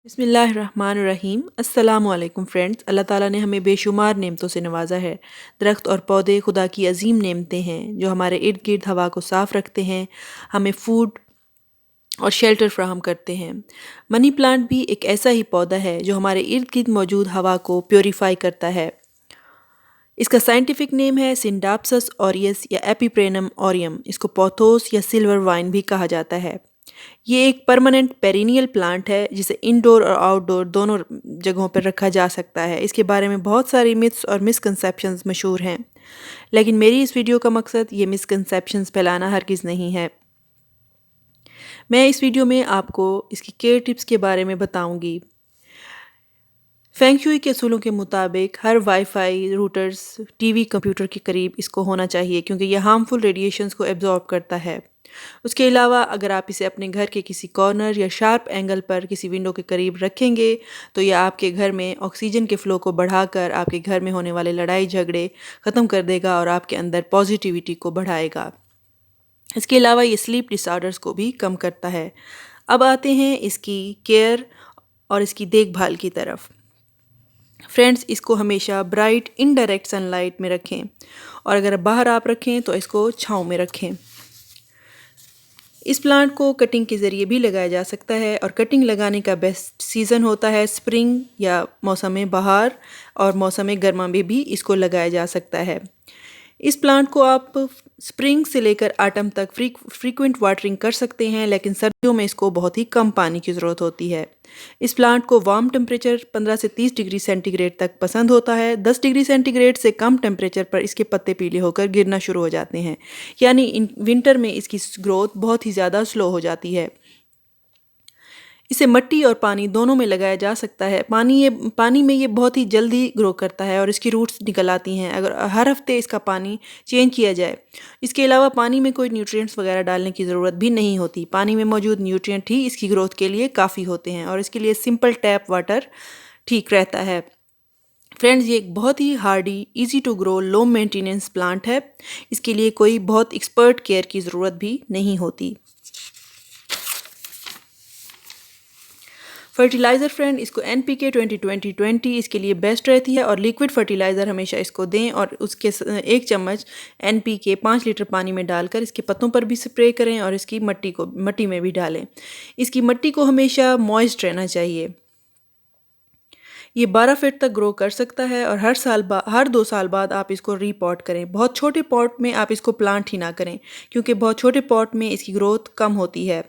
बिस्मिल्लाहिर्रहमानिर्रहीम अस्सलामुअलैकुम फ्रेंड्स। अल्लाह ताला ने हमें बेशुमार नेमतों से नवाजा है। दरख्त और पौधे खुदा की अजीम नेमतें हैं जो हमारे इर्द गिर्द हवा को साफ़ रखते हैं, हमें फूड और शेल्टर फ्राहम करते हैं। मनी प्लांट भी एक ऐसा ही पौधा है जो हमारे इर्द गिर्द मौजूद हवा को प्योरीफाई करता है। इसका साइंटिफिक नेम है सिंडाप्सस ऑरियस या एपिप्रेनम ऑरियम। इसको पोथोस या सिल्वर वाइन भी कहा जाता है। ये एक परमानेंट पेरिनियल प्लांट है जिसे इंडोर और आउटडोर दोनों जगहों पर रखा जा सकता है। इसके बारे में बहुत सारी मिथ्स और मिसकंसेप्शंस मशहूर हैं, लेकिन मेरी इस वीडियो का मकसद ये मिसकंसेप्शंस फैलाना हरगिज़ नहीं है। मैं इस वीडियो में आपको इसकी केयर टिप्स के बारे में बताऊंगी। फेंग शुई के असूलों के मुताबिक हर वाईफाई, रूटर्स, टीवी, कंप्यूटर के करीब इसको होना चाहिए क्योंकि यह हार्मफुल रेडिएशंस को एब्जॉर्ब करता है। उसके अलावा अगर आप इसे अपने घर के किसी कॉर्नर या शार्प एंगल पर किसी विंडो के करीब रखेंगे तो यह आपके घर में ऑक्सीजन के फ़्लो को बढ़ाकर आपके घर में होने वाले लड़ाई झगड़े ख़त्म कर देगा और आपके अंदर पॉजिटिविटी को बढ़ाएगा। इसके अलावा ये स्लीप डिसऑर्डर्स को भी कम करता है। अब आते हैं इसकी केयर और इसकी देखभाल की तरफ। फ्रेंड्स, इसको हमेशा ब्राइट इनडायरेक्ट सनलाइट में रखें और अगर बाहर आप रखें तो इसको छाँव में रखें। इस प्लांट को कटिंग के ज़रिए भी लगाया जा सकता है और कटिंग लगाने का बेस्ट सीज़न होता है स्प्रिंग या मौसम बहार, और मौसम गर्मा में भी इसको लगाया जा सकता है। इस प्लांट को आप स्प्रिंग से लेकर ऑटम तक फ्रीक्वेंट वाटरिंग कर सकते हैं, लेकिन सर्दियों में इसको बहुत ही कम पानी की ज़रूरत होती है। इस प्लांट को वार्म टेम्परेचर 15 से 30 डिग्री सेंटीग्रेड तक पसंद होता है। 10 डिग्री सेंटीग्रेड से कम टेम्परेचर पर इसके पत्ते पीले होकर गिरना शुरू हो जाते हैं, यानी इन विंटर में इसकी ग्रोथ बहुत ही ज़्यादा स्लो हो जाती है। इसे मिट्टी और पानी दोनों में लगाया जा सकता है। पानी में ये बहुत ही जल्दी ग्रो करता है और इसकी रूट्स निकल आती हैं अगर हर हफ्ते इसका पानी चेंज किया जाए। इसके अलावा पानी में कोई न्यूट्रिएंट्स वगैरह डालने की ज़रूरत भी नहीं होती। पानी में मौजूद न्यूट्रिएंट ही इसकी ग्रोथ के लिए काफ़ी होते हैं और इसके लिए सिंपल टैप वाटर ठीक रहता है। फ्रेंड्स, ये एक बहुत ही hardy, easy to grow, low maintenance plant है। इसके लिए कोई बहुत एक्सपर्ट केयर की ज़रूरत भी नहीं होती। फर्टिलाइज़र फ्रेंड, इसको NPK 20-20-20 इसके लिए बेस्ट रहती है और लिक्विड फर्टिलाइज़र हमेशा इसको दें और उसके 1 चम्मच NPK 5 लीटर पानी में डालकर इसके पत्तों पर भी स्प्रे करें और इसकी मिट्टी में भी डालें। इसकी मिट्टी को हमेशा मॉइस्ट रहना चाहिए। ये 12 फीट तक ग्रो कर सकता है और हर 2 साल बाद आप इसको रीपॉट करें। बहुत छोटे पॉट में आप इसको प्लांट ही ना करें क्योंकि बहुत छोटे पॉट में इसकी ग्रोथ कम होती है।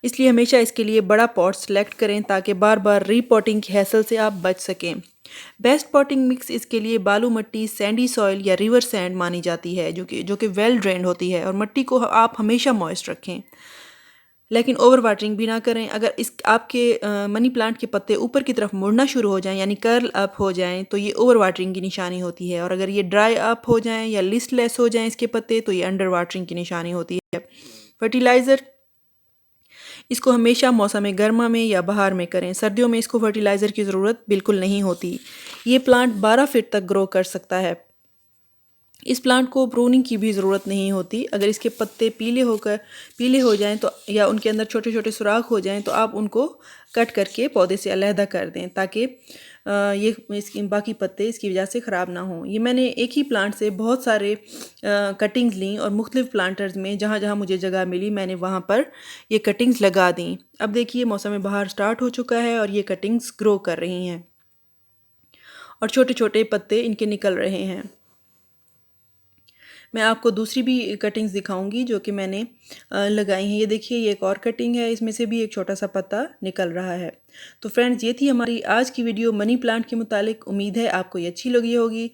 इसलिए हमेशा इसके लिए बड़ा पॉट सेलेक्ट करें ताकि बार बार रीपॉटिंग की हैसल से आप बच सकें। बेस्ट पॉटिंग मिक्स इसके लिए बालू मिट्टी, सैंडी सॉइल या रिवर सैंड मानी जाती है जो कि वेल ड्रेन्ड होती है, और मिट्टी को आप हमेशा मॉइस्ट रखें, लेकिन ओवर वाटरिंग भी ना करें। अगर इस आपके मनी प्लांट के पत्ते ऊपर की तरफ मुड़ना शुरू हो जाएं यानी कर्ल अप हो जाएं तो ये ओवर वाटरिंग की निशानी होती है, और अगर ये ड्राई अप हो जाएं या लिस्टलेस हो जाएं इसके पत्ते तो ये अंडर वाटरिंग की निशानी होती है। फर्टिलाइज़र, इसको हमेशा मौसम गर्मा में या बहार में करें। सर्दियों में इसको फर्टिलाइज़र की ज़रूरत बिल्कुल नहीं होती। ये प्लांट 12 फीट तक ग्रो कर सकता है। इस प्लांट को प्रूनिंग की भी ज़रूरत नहीं होती। अगर इसके पत्ते पीले हो जाएं तो या उनके अंदर छोटे छोटे सुराख हो जाएं तो आप उनको कट करके पौधे से अलहदा कर दें ताकि ये इसकी बाकी पत्ते इसकी वजह से ख़राब ना हों। ये मैंने एक ही प्लांट से बहुत सारे कटिंग्स ली और मुख्तलिफ प्लांटर्स में जहाँ जहाँ मुझे जगह मिली मैंने वहाँ पर ये कटिंग्स लगा दी। अब देखिए मौसम बहार स्टार्ट हो चुका है और ये कटिंग्स ग्रो कर रही हैं और छोटे छोटे पत्ते इनके निकल रहे हैं। मैं आपको दूसरी भी कटिंग्स दिखाऊंगी जो कि मैंने लगाई हैं। ये देखिए, ये एक और कटिंग है, इसमें से भी एक छोटा सा पत्ता निकल रहा है। तो फ्रेंड्स, ये थी हमारी आज की वीडियो मनी प्लांट के मुतालिक। उम्मीद है आपको ये अच्छी लगी होगी।